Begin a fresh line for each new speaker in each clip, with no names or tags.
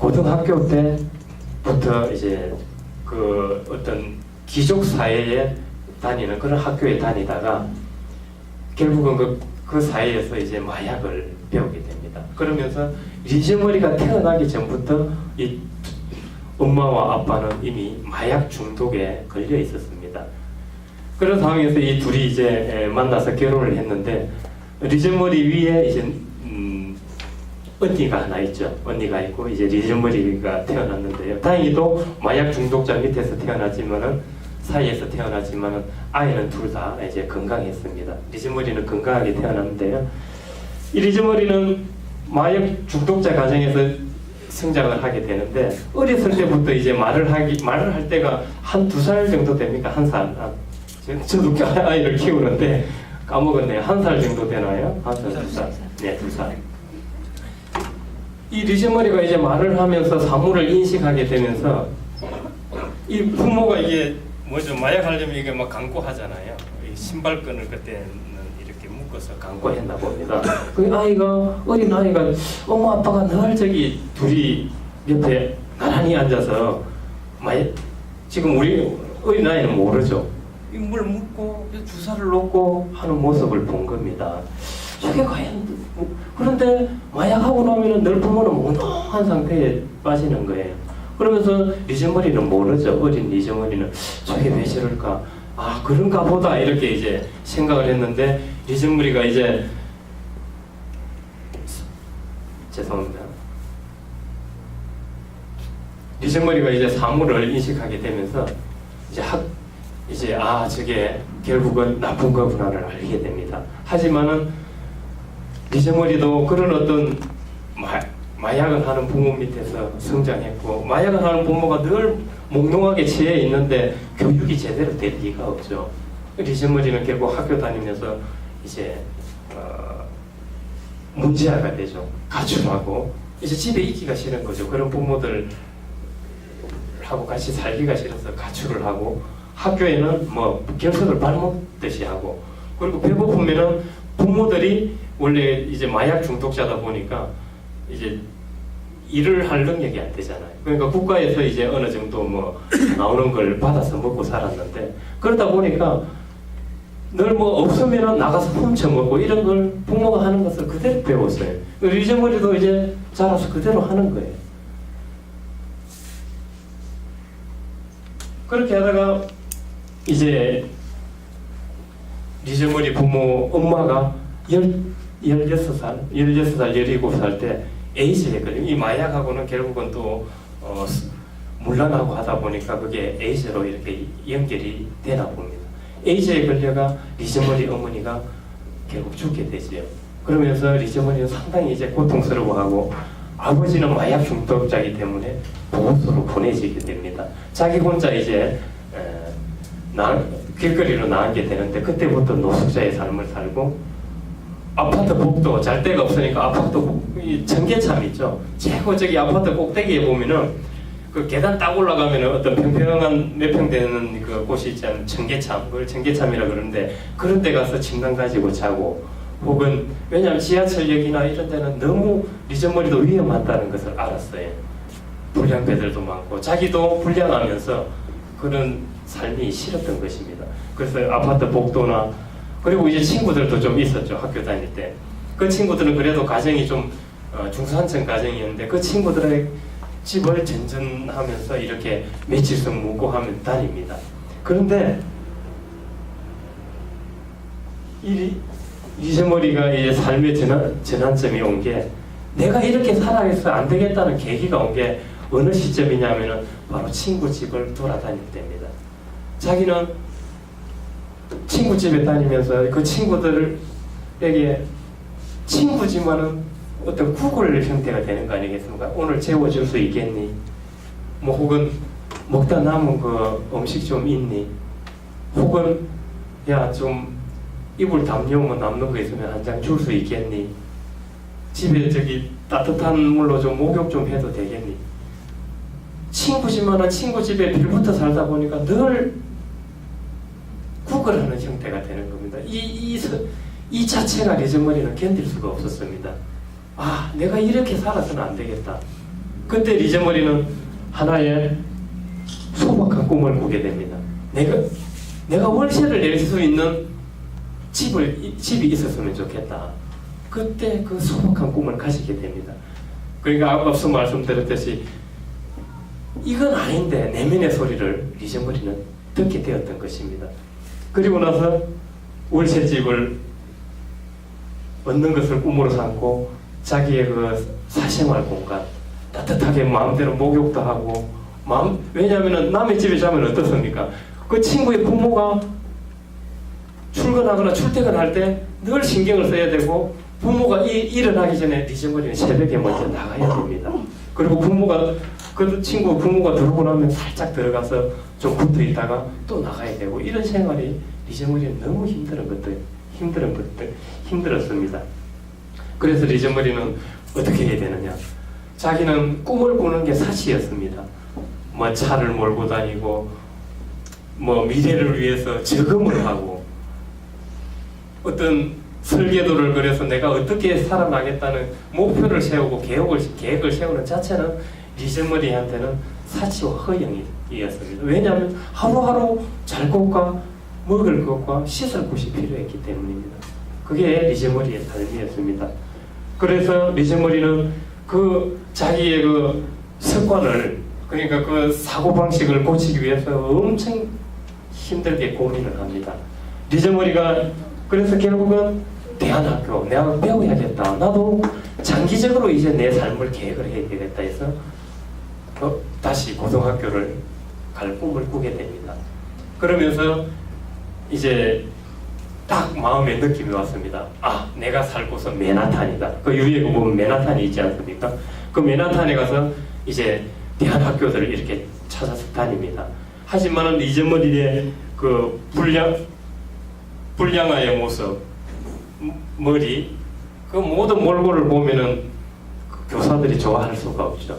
고등학교 때부터 이제 그 어떤 귀족 사회에 다니는 그런 학교에 다니다가 결국은 그 사회에서 이제 마약을 배우게 됩니다. 그러면서 리즈머리가 태어나기 전부터 이 엄마와 아빠는 이미 마약 중독에 걸려 있었습니다. 그런 상황에서 이 둘이 이제 만나서 결혼을 했는데 리즈머리 위에 이제 언니가 하나 있죠. 언니가 있고 이제 리즈머리가 태어났는데요. 다행히도 마약 중독자 밑에서 태어났지만은 사이에서 태어났지만은 아이는 둘 다 이제 건강했습니다. 리즈머리는 건강하게 태어났는데요. 이 리즈머리는 마약 중독자 가정에서 성장을 하게 되는데 어렸을 때부터 이제 말을 할 때가 한 2살 정도 됩니까? 1살. 저도 아이를 키우는데 까먹었네요. 1살 정도 되나요? 1살, 2살. 네, 2살. 이 리즈머리가 이제 말을 하면서 사물을 인식하게 되면서 이 부모가 이게 뭐죠? 마약하려면 이게 막 강구하잖아요. 이 신발끈을 그때는 이렇게 묶어서 강구했나 봅니다. 그 아이가 어린 아이가 엄마 아빠가 늘 저기 둘이 옆에 나란히 앉아서 지금 우리 어린 아이는 모르죠. 물 묶고 주사를 놓고 하는 모습을 본 겁니다. 저게 과연 그런데 마약하고 나면은 늘 부모는 몽롱한 상태에 빠지는 거예요. 그러면서 리즈머리는 모르죠. 어린 리즈머리는 저게 왜 저럴까? 아 그런가 보다 이렇게 이제 생각을 했는데 리즈머리가 이제 죄송합니다. 리즈머리가 이제 사물을 인식하게 되면서 이제 저게 결국은 나쁜 거구나를 알게 됩니다. 하지만은 리즈머리도 그런 어떤 마약을 하는 부모 밑에서 성장했고 마약을 하는 부모가 늘 몽롱하게 취해 있는데 교육이 제대로 될 리가 없죠. 리즈머리는 결국 학교 다니면서 이제 문제아가 되죠. 가출하고 이제 집에 있기가 싫은 거죠. 그런 부모들하고 같이 살기가 싫어서 가출을 하고 학교에는 뭐 결석을 발먹듯이 하고 그리고 배고프면은 부모들이 원래 이제 마약 중독자다 보니까 이제 일을 할 능력이 안 되잖아요. 그러니까 국가에서 이제 어느 정도 뭐 나오는 걸 받아서 먹고 살았는데 그러다 보니까 늘 뭐 없으면은 나가서 훔쳐 먹고 이런 걸 부모가 하는 것을 그대로 배웠어요. 리즈머리도 이제 자라서 그대로 하는 거예요. 그렇게 하다가 이제 리즈머리 부모 엄마가 16살, 17살 때 에이즈에 걸린 이 마약하고는 결국은 또 물란하고 하다 보니까 그게 에이즈로 이렇게 연결이 되나 봅니다. 에이즈에 걸려가 리즈머리 어머니가 결국 죽게 되지요. 그러면서 리즈머리는 상당히 이제 고통스러워하고 아버지는 마약 중독자이기 때문에 보호소로 보내지게 됩니다. 자기 혼자 이제 길거리로 나가게 되는데 그때부터 노숙자의 삶을 살고 아파트 복도 잘 데가 없으니까 아파트 전개참 있죠. 최고 저기 아파트 꼭대기에 보면은 그 계단 딱 올라가면은 어떤 평평한 몇 평 되는 그 곳이 있잖아요. 전개참 그걸 전개참이라 그러는데 그런 데 가서 침낭 가지고 자고 혹은 왜냐하면 지하철역이나 이런 데는 너무 리즈머리도 위험하다는 것을 알았어요. 불량배들도 많고 자기도 불량하면서 그런 삶이 싫었던 것입니다. 그래서 아파트 복도나 그리고 이제 친구들도 좀 있었죠. 학교 다닐 때. 그 친구들은 그래도 가정이 좀 중산층 가정이었는데 그 친구들의 집을 전전하면서 이렇게 며칠씩 묵고 하면 다닙니다. 그런데 이 리즈머리가 이제 삶의 전환점이 온 게 내가 이렇게 살아서 안 되겠다는 계기가 온 게 어느 시점이냐면은 바로 친구 집을 돌아다닐 때입니다. 자기는 친구 집에 다니면서 그 친구들에게 친구지만은 어떤 구글 형태가 되는 거 아니겠습니까? 오늘 재워줄 수 있겠니? 뭐 혹은 먹다 남은 그 음식 좀 있니? 혹은 야 좀 이불 담요만 남는 거 있으면 한 장 줄 수 있겠니? 집에 저기 따뜻한 물로 좀 목욕 좀 해도 되겠니? 친구지만은 친구 집에 빌붙어 살다 보니까 늘 구걸하는 형태가 되는 겁니다. 이 자체가 리즈머리는 견딜 수가 없었습니다. 아, 내가 이렇게 살아서는 안 되겠다. 그때 리제머리는 하나의 소박한 꿈을 꾸게 됩니다. 내가 월세를 낼 수 있는 집이 있었으면 좋겠다. 그때 그 소박한 꿈을 가지게 됩니다. 그러니까 앞서 말씀드렸듯이 이건 아닌데 내면의 소리를 리제머리는 듣게 되었던 것입니다. 그리고 나서 월세집을 얻는 것을 꿈으로 삼고 자기의 그 사생활 공간 따뜻하게 마음대로 목욕도 하고 왜냐하면 남의 집에 자면 어떻습니까? 그 친구의 부모가 출근하거나 출퇴근할 때 늘 신경을 써야 되고 부모가 일어나기 전에 리제머리는 새벽에 먼저 나가야 됩니다. 그리고 그 친구 부모가 들어오고 나면 살짝 들어가서 좀 붙어 있다가 또 나가야 되고 이런 생활이 리제머리는 너무 힘들었습니다. 그래서 리제머리는 어떻게 해야 되느냐? 자기는 꿈을 꾸는 게 사치였습니다. 뭐 차를 몰고 다니고 뭐 미래를 위해서 저금을 하고 어떤 설계도를 그려서 내가 어떻게 살아나겠다는 목표를 세우고 계획을 세우는 자체는 리제머리한테는 사치와 허영이었습니다. 왜냐하면 하루하루 잘 것과 먹을 것과 씻을 곳이 필요했기 때문입니다. 그게 리제머리의 삶이었습니다. 그래서 리제머리는 그 자기의 그 습관을 그러니까 그 사고방식을 고치기 위해서 엄청 힘들게 고민을 합니다. 리제머리가 그래서 결국은 대안학교 내가 배워야겠다. 나도 장기적으로 이제 내 삶을 계획을 해야 되겠다 해서 다시 고등학교를 갈 꿈을 꾸게 됩니다. 그러면서 이제 딱 마음에 느낌이 왔습니다. 아, 내가 살 곳은 맨하탄이다. 그 유에 보면 맨하탄이 있지 않습니까? 그 맨하탄에 가서 이제 대안학교들을 이렇게 찾아서 다닙니다. 하지만 리제머리의 그 불량아의 모습, 머리, 그 모든 몰골을 보면은 그 교사들이 좋아할 수가 없죠.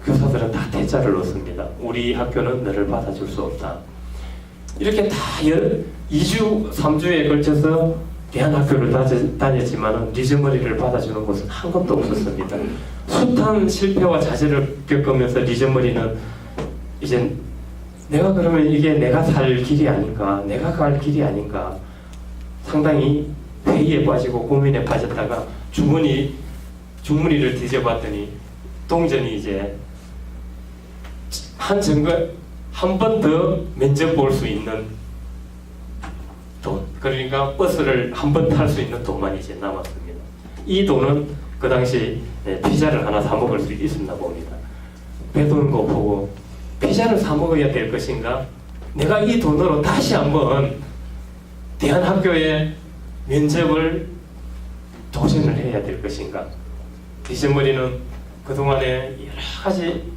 교사들은 다 대자를 놓습니다. 우리 학교는 너를 받아줄 수 없다. 이렇게 다 2주, 3주에 걸쳐서 대안학교를 다녔지만 리제머리를 받아주는 곳은 한 곳도 없었습니다. 숱한 실패와 좌절을 겪으면서 리제머리는 이제 내가 그러면 이게 내가 살 길이 아닌가, 내가 갈 길이 아닌가 상당히 회의에 빠지고 고민에 빠졌다가 주머니를 뒤져봤더니 동전이 이제 한 번 더 면접 볼 수 있는 돈, 그러니까 버스를 한 번 탈 수 있는 돈만 이제 남았습니다. 이 돈은 그 당시 피자를 하나 사 먹을 수 있었나 봅니다. 배도는 거 보고 피자를 사 먹어야 될 것인가? 내가 이 돈으로 다시 한번 대안학교에 면접을 도전을 해야 될 것인가? 리제머리는 그동안에 여러 가지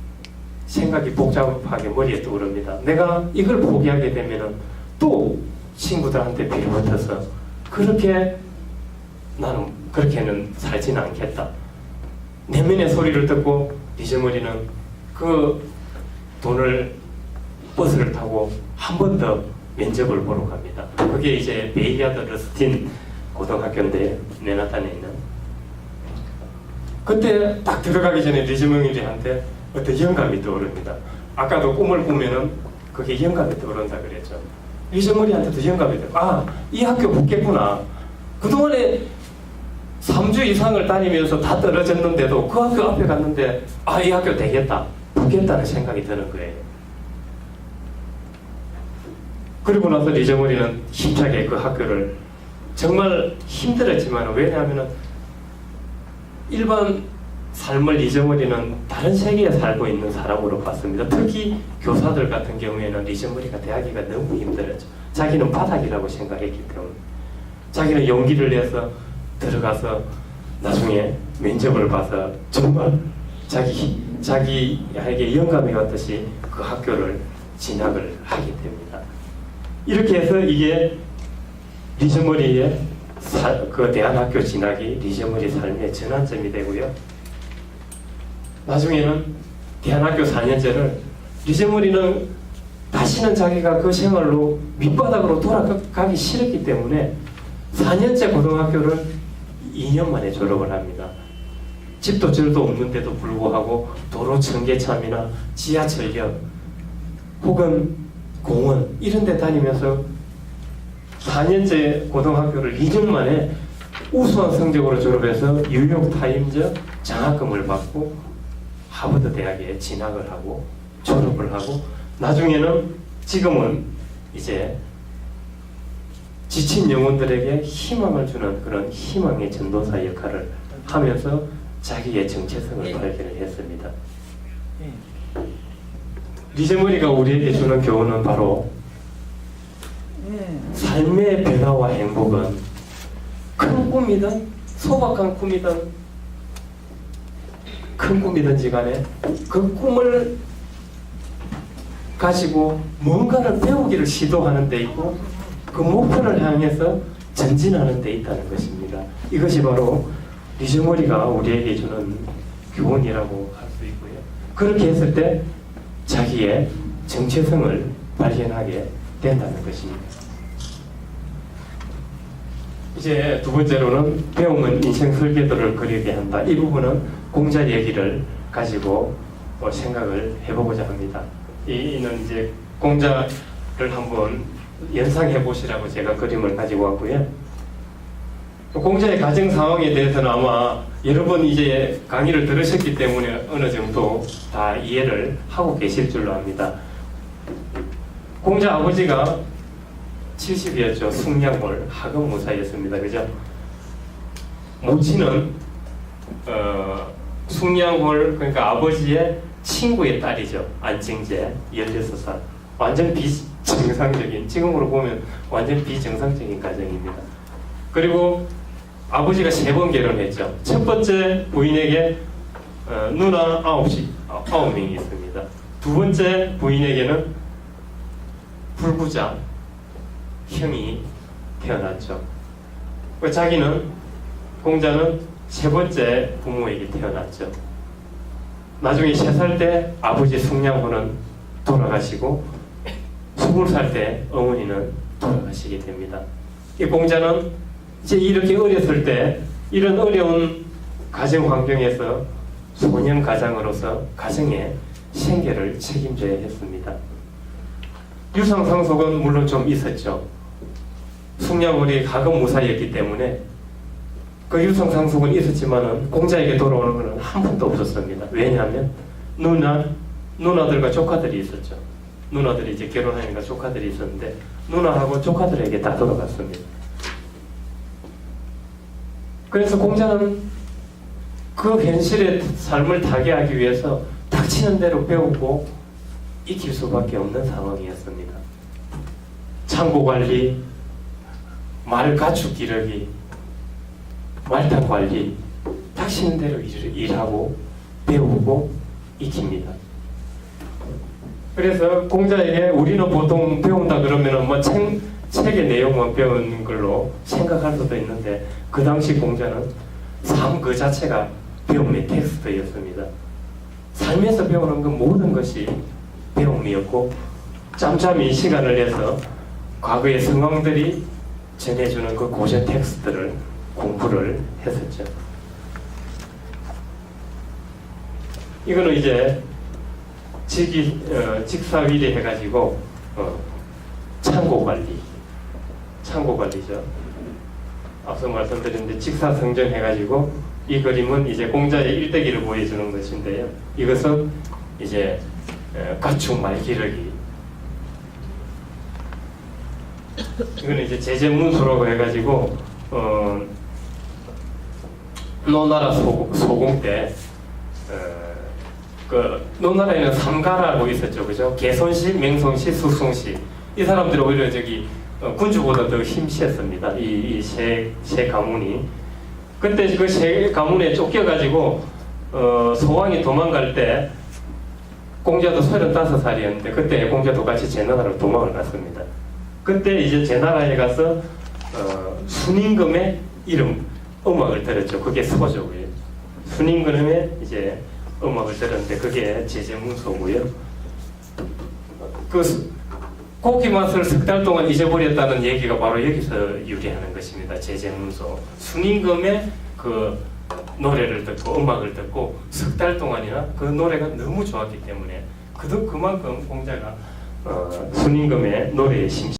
생각이 복잡하게 머리에 떠오릅니다. 내가 이걸 포기하게 되면 또 친구들한테 빌어붙어서 나는 그렇게는 살지는 않겠다. 내면의 소리를 듣고 리제머리는 그 돈을 버스를 타고 한 번 더 면접을 보러 갑니다. 그게 이제 베이아드 러스틴 고등학교인데 맨하탄에 있는. 그때 딱 들어가기 전에 리제머리한테 어떤 영감이 떠오릅니다. 아까도 꿈을 꾸면은 그게 영감이 떠오른다 그랬죠. 리제머리한테도 영감이 떠오르고 이 학교 붙겠구나. 그동안에 3주 이상을 다니면서 다 떨어졌는데도 그 학교 앞에 갔는데 이 학교 되겠다. 붙겠다는 생각이 드는 거예요. 그리고 나서 리제머리는 힘차게 그 학교를 정말 힘들었지만 왜냐하면 일반 삶을 리제머리는 다른 세계에 살고 있는 사람으로 봤습니다. 특히 교사들 같은 경우에는 리제머리가 대하기가 너무 힘들었죠. 자기는 바닥이라고 생각했기 때문에 자기는 용기를 내서 들어가서 나중에 면접을 봐서 정말 자기에게 영감이 왔듯이 그 학교를 진학을 하게 됩니다. 이렇게 해서 이게 리제머리의 그 대안학교 진학이 리제머리 삶의 전환점이 되고요. 나중에는 대안학교 4년제를 리제머리는 다시는 자기가 그 생활로 밑바닥으로 돌아가기 싫었기 때문에 4년제 고등학교를 2년 만에 졸업을 합니다. 집도 절도 없는데도 불구하고 도로 청계참이나 지하철역 혹은 공원 이런 데 다니면서 4년제 고등학교를 2년 만에 우수한 성적으로 졸업해서 뉴욕타임즈 장학금을 받고 하버드 대학에 진학을 하고 졸업을 하고 나중에는 지금은 이제 지친 영혼들에게 희망을 주는 그런 희망의 전도사 역할을 하면서 자기의 정체성을 발견을 했습니다. 리제머니가 우리에게 주는 교훈은 바로 삶의 변화와 행복은 큰 꿈이든 소박한 꿈이든 큰 꿈이든지 간에 그 꿈을 가지고 뭔가를 배우기를 시도하는 데 있고 그 목표를 향해서 전진하는 데 있다는 것입니다. 이것이 바로 리제머니가 우리에게 주는 교훈이라고 할 수 있고요. 그렇게 했을 때 자기의 정체성을 발견하게 된다는 것입니다. 이제 두 번째로는 배움은 인생 설계도를 그리게 한다. 이 부분은 공자 얘기를 가지고 생각을 해보고자 합니다. 이는 이제 공자를 한번 연상해 보시라고 제가 그림을 가지고 왔고요. 공자의 가정 상황에 대해서는 아마 여러 번 이제 강의를 들으셨기 때문에 어느 정도 다 이해를 하고 계실 줄로 압니다. 공자 아버지가 70이었죠. 숙량홀 하금무사였습니다. 그죠? 모친은 숙량홀 그러니까 아버지의 친구의 딸이죠. 안증제 16살. 완전 비정상적인, 지금으로 보면 완전 비정상적인 가정입니다. 그리고 아버지가 3번 결혼했죠. 첫 번째 부인에게 누나 9명이 있습니다. 두 번째 부인에게는 불구자 형이 태어났죠. 자기는 공자는 3번째 부모에게 태어났죠. 나중에 3살 때 아버지 숙량호는 돌아가시고 20살 때 어머니는 돌아가시게 됩니다. 이 공자는 이제 이렇게 어렸을 때 이런 어려운 가정 환경에서 소년 가장으로서 가정의 생계를 책임져야 했습니다. 유상상속은 물론 좀 있었죠. 숙량홀이 가금무사였기 때문에 그 유상상속은 있었지만은 공자에게 돌아오는 것은 한 번도 없었습니다. 왜냐하면 누나들과 조카들이 있었죠. 누나들이 이제 결혼하니까 조카들이 있었는데 누나하고 조카들에게 다 돌아갔습니다. 그래서 공자는 그 현실의 삶을 타개하기 위해서 닥치는 대로 배우고 익힐 수밖에 없는 상황이었습니다. 창고 관리, 말 가축 기르기, 말단 관리, 닥치는 대로 일하고 배우고 익힙니다. 그래서 공자에게 우리는 보통 배운다 그러면은 뭐 책의 내용만 배운 걸로 생각할 수도 있는데 그 당시 공자는 삶 그 자체가 배움의 텍스트였습니다. 삶에서 배우는 그 모든 것이 배움이었고 짬짬이 시간을 내서 과거의 성왕들이 전해주는 그 고전 텍스트를 공부를 했었죠. 이거는 이제 직사위리 해가지고 창고관리죠. 앞서 말씀드렸는데 직사성전 해가지고 이 그림은 이제 공자의 일대기를 보여주는 것인데요. 이것은 이제 가축 말 기르기. 이거는 이제 제재문서라고 해가지고 노나라 소공 때 그 노나라에는 삼가라고 있었죠, 그죠? 개손시, 맹손시, 숙손시. 이 사람들이 오히려 군주보다 더 힘셌습니다. 이 세 가문이. 그때 그 세 가문에 쫓겨가지고 소왕이 도망갈 때 공자도 35살이었는데 그때 공자도 같이 제나라로 도망을 갔습니다. 그때 이제 제나라에 가서 순임금의 음악을 들었죠. 그게 서조고요. 순임금의 이제 음악을 들었는데 그게 제재문서고요. 그 고기 맛을 3달 동안 잊어버렸다는 얘기가 바로 여기서 유래하는 것입니다. 제재문서. 순임금의 그 노래를 듣고 음악을 듣고 석 달 동안이나 그 노래가 너무 좋았기 때문에 그만큼 공자가 순임금의 노래에